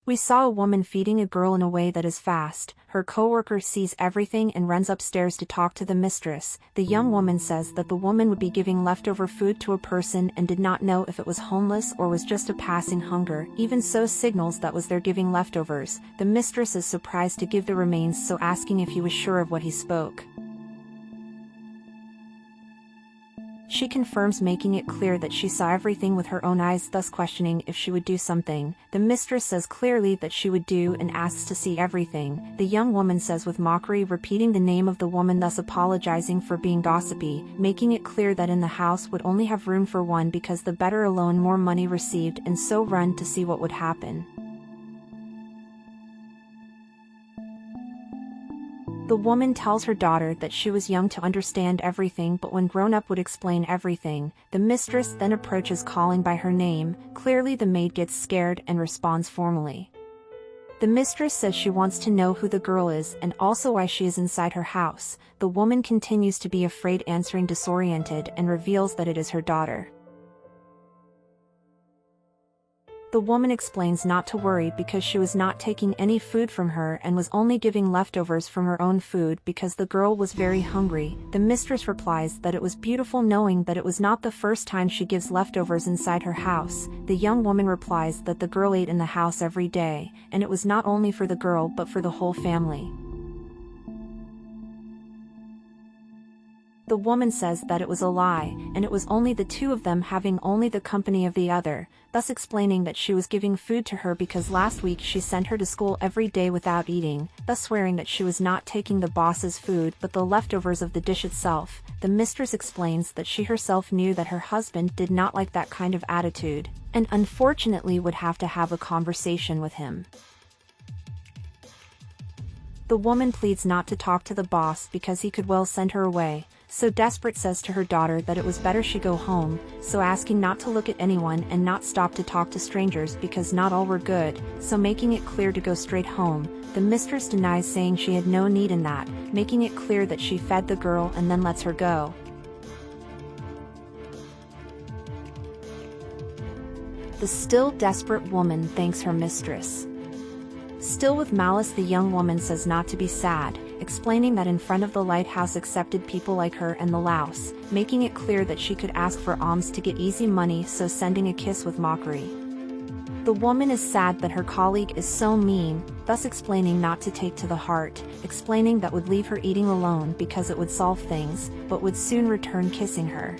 We saw a woman feeding a girl in a way that is fast. Her coworker sees everything and runs upstairs to talk to the mistress. The young woman says that the woman would be giving leftover food to a person and did not know if it was homeless or was just a passing hunger. Even so, signals that was there giving leftovers. The mistress is surprised to give the remains, so asking if he was sure of what he spoke. She confirms, making it clear that she saw everything with her own eyes, thus questioning if she would do something. The mistress says clearly that she would do and asks to see everything. The young woman says with mockery, repeating the name of the woman, thus apologizing for being gossipy, making it clear that in the house would only have room for one because the better alone more money received, and so run to see what would happen. The woman tells her daughter that she was young to understand everything, but when grown up would explain everything. The mistress then approaches, calling by her name. Clearly the maid gets scared and responds formally. The mistress says she wants to know who the girl is and also why she is inside her house. The woman continues to be afraid, answering disoriented, and reveals that it is her daughter. The woman explains not to worry because she was not taking any food from her and was only giving leftovers from her own food because the girl was very hungry. The mistress replies that it was beautiful, knowing that it was not the first time she gives leftovers inside her house. The young woman replies that the girl ate in the house every day, and it was not only for the girl but for the whole family. The woman says that it was a lie, and it was only the two of them, having only the company of the other, thus explaining that she was giving food to her because last week she sent her to school every day without eating, thus swearing that she was not taking the boss's food but the leftovers of the dish itself. The mistress explains that she herself knew that her husband did not like that kind of attitude, and unfortunately would have to have a conversation with him. The woman pleads not to talk to the boss because he could well send her away, so desperate says to her daughter that it was better she go home, so asking not to look at anyone and not stop to talk to strangers because not all were good, so making it clear to go straight home. The mistress denies, saying she had no need in that, making it clear that she fed the girl and then lets her go. The still desperate woman thanks her mistress. Still with malice, the young woman says not to be sad, explaining that in front of the lighthouse accepted people like her and the louse, making it clear that she could ask for alms to get easy money, so sending a kiss with mockery. The woman is sad that her colleague is so mean, thus explaining not to take to the heart, explaining that would leave her eating alone because it would solve things, but would soon return kissing her.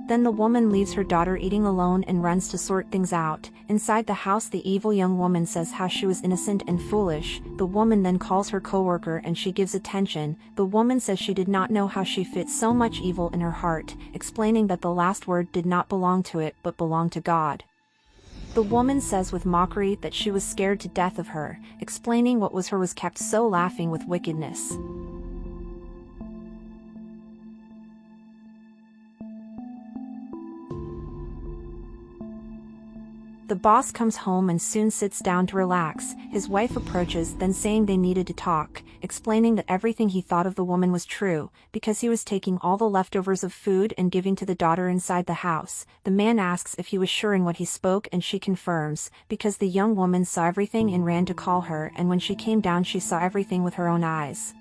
Then the woman leaves her daughter eating alone and runs to sort things out. Inside the house, the evil young woman says how she was innocent and foolish. The woman then calls her coworker and she gives attention. The woman says she did not know how she fit so much evil in her heart, explaining that the last word did not belong to it but belonged to God. The woman says with mockery that she was scared to death of her, explaining what was her was kept, so laughing with wickedness. The boss comes home and soon sits down to relax. His wife approaches, then saying they needed to talk, explaining that everything he thought of the woman was true, because he was taking all the leftovers of food and giving to the daughter inside the house. The man asks if he was sure in what he spoke, and she confirms, because the young woman saw everything and ran to call her, and when she came down she saw everything with her own eyes.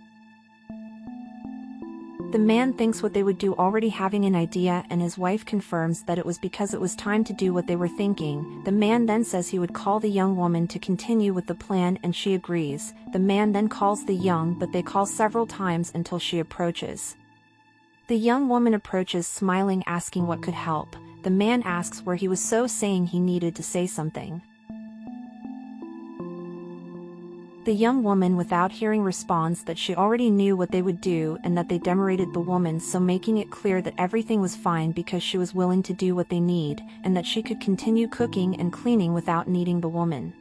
The man thinks what they would do, already having an idea, and his wife confirms that it was because it was time to do what they were thinking. The man then says he would call the young woman to continue with the plan, and she agrees. The man then calls the young, but they call several times until she approaches. The young woman approaches, smiling, asking what could help. The man asks where he was, so saying he needed to say something. The young woman, without hearing, responds that she already knew what they would do and that they demoralized the woman, so making it clear that everything was fine because she was willing to do what they need, and that she could continue cooking and cleaning without needing the woman.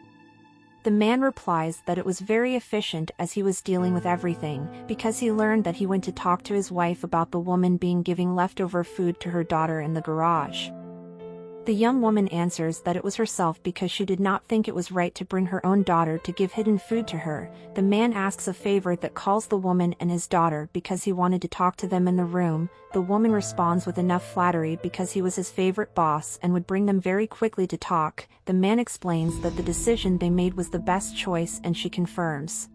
The man replies that it was very efficient as he was dealing with everything, because he learned that he went to talk to his wife about the woman being giving leftover food to her daughter in the garage. The young woman answers that it was herself because she did not think it was right to bring her own daughter to give hidden food to her. The man asks a favor that calls the woman and his daughter because he wanted to talk to them in the room. The woman responds with enough flattery because he was his favorite boss and would bring them very quickly to talk. The man explains that the decision they made was the best choice and she confirms.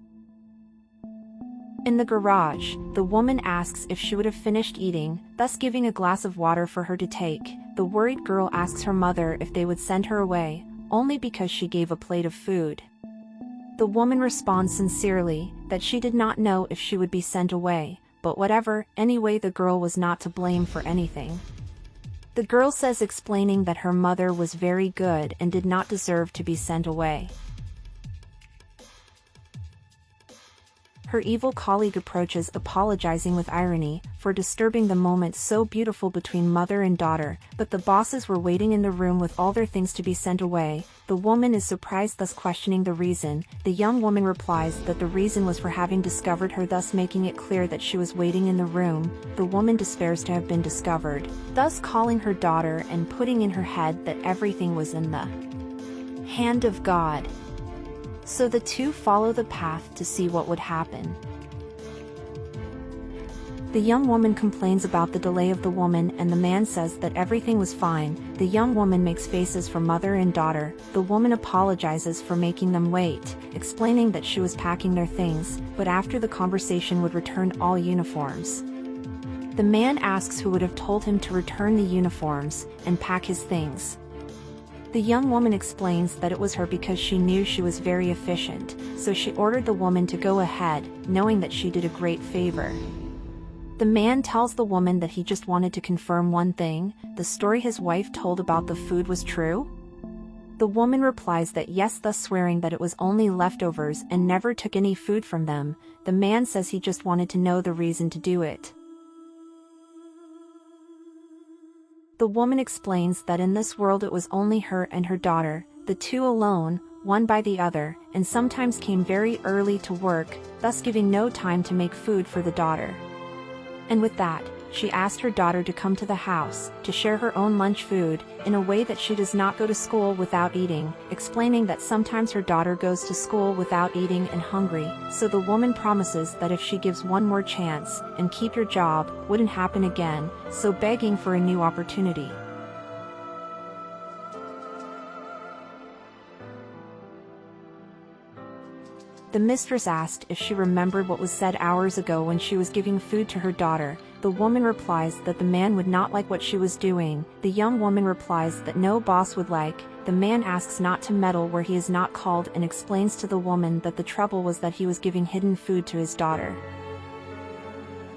In the garage, the woman asks if she would have finished eating, thus giving a glass of water for her to take. The worried girl asks her mother if they would send her away, only because she gave a plate of food. The woman responds sincerely that she did not know if she would be sent away, but whatever, anyway the girl was not to blame for anything. The girl says explaining that her mother was very good and did not deserve to be sent away. Her evil colleague approaches apologizing with irony for disturbing the moment so beautiful between mother and daughter, but the bosses were waiting in the room with all their things to be sent away. The woman is surprised, thus questioning the reason. The young woman replies that the reason was for having discovered her, thus making it clear that she was waiting in the room. The woman despairs to have been discovered, thus calling her daughter and putting in her head that everything was in the hand of God. So the two follow the path to see what would happen. The young woman complains about the delay of the woman and the man says that everything was fine. The young woman makes faces for mother and daughter. The woman apologizes for making them wait, explaining that she was packing their things, but after the conversation would return all uniforms. The man asks who would have told him to return the uniforms and pack his things. The young woman explains that it was her because she knew she was very efficient, so she ordered the woman to go ahead, knowing that she did a great favor. The man tells the woman that he just wanted to confirm one thing: the story his wife told about the food was true? The woman replies that yes, thus swearing that it was only leftovers and never took any food from them. The man says he just wanted to know the reason to do it. The woman explains that in this world it was only her and her daughter, the two alone, one by the other, and sometimes came very early to work, thus giving no time to make food for the daughter. And with that, she asked her daughter to come to the house, to share her own lunch food, in a way that she does not go to school without eating, explaining that sometimes her daughter goes to school without eating and hungry, so the woman promises that if she gives one more chance, and keep your job, wouldn't happen again, so begging for a new opportunity. The mistress asked if she remembered what was said hours ago when she was giving food to her daughter. The woman replies that the man would not like what she was doing. The young woman replies that no boss would like. The man asks not to meddle where he is not called and explains to the woman that the trouble was that he was giving hidden food to his daughter.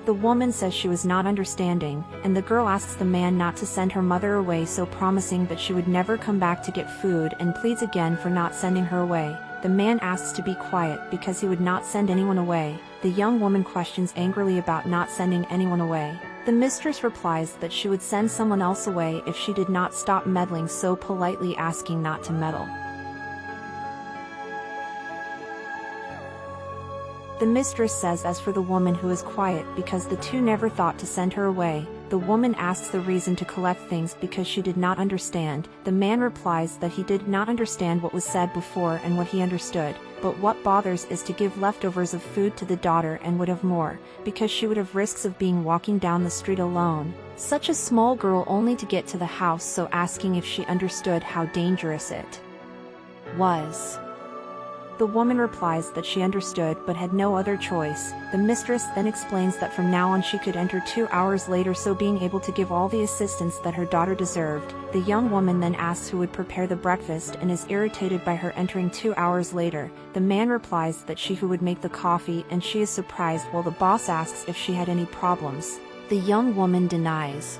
The woman says she was not understanding, and the girl asks the man not to send her mother away, so promising that she would never come back to get food, and pleads again for not sending her away. The man asks to be quiet because he would not send anyone away. The young woman questions angrily about not sending anyone away. The mistress replies that she would send someone else away if she did not stop meddling, so politely asking not to meddle. The mistress says as for the woman who is quiet because the two never thought to send her away. The woman asks the reason to collect things because she did not understand. The man replies that he did not understand what was said before and what he understood, but what bothers is to give leftovers of food to the daughter and would have more, because she would have risks of being walking down the street alone. Such a small girl only to get to the house, so asking if she understood how dangerous it was. The woman replies that she understood but had no other choice. The mistress then explains that from now on she could enter 2 hours later, so being able to give all the assistance that her daughter deserved. The young woman then asks who would prepare the breakfast and is irritated by her entering 2 hours later. The man replies that she who would make the coffee, and she is surprised while the boss asks if she had any problems. The young woman denies.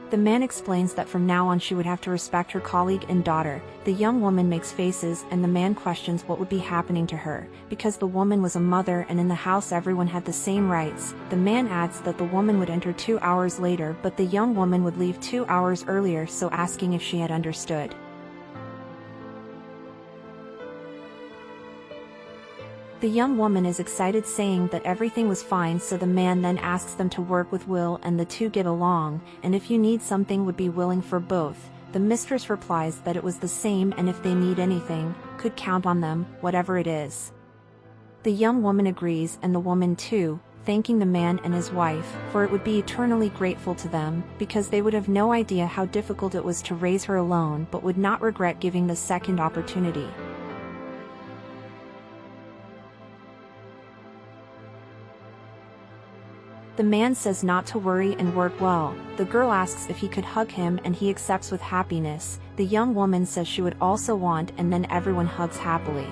The man explains that from now on she would have to respect her colleague and daughter. The young woman makes faces and the man questions what would be happening to her, because the woman was a mother and in the house everyone had the same rights. The man adds that the woman would enter 2 hours later, but the young woman would leave 2 hours earlier, so asking if she had understood. The young woman is excited, saying that everything was fine, so the man then asks them to work with will and the two get along, and if you need something would be willing for both. The mistress replies that it was the same, and if they need anything, could count on them, whatever it is. The young woman agrees, and the woman too, thanking the man and his wife, for it would be eternally grateful to them, because they would have no idea how difficult it was to raise her alone, but would not regret giving the second opportunity. The man says not to worry and work well. The girl asks if he could hug him, and he accepts with happiness. The young woman says she would also want, and then everyone hugs happily.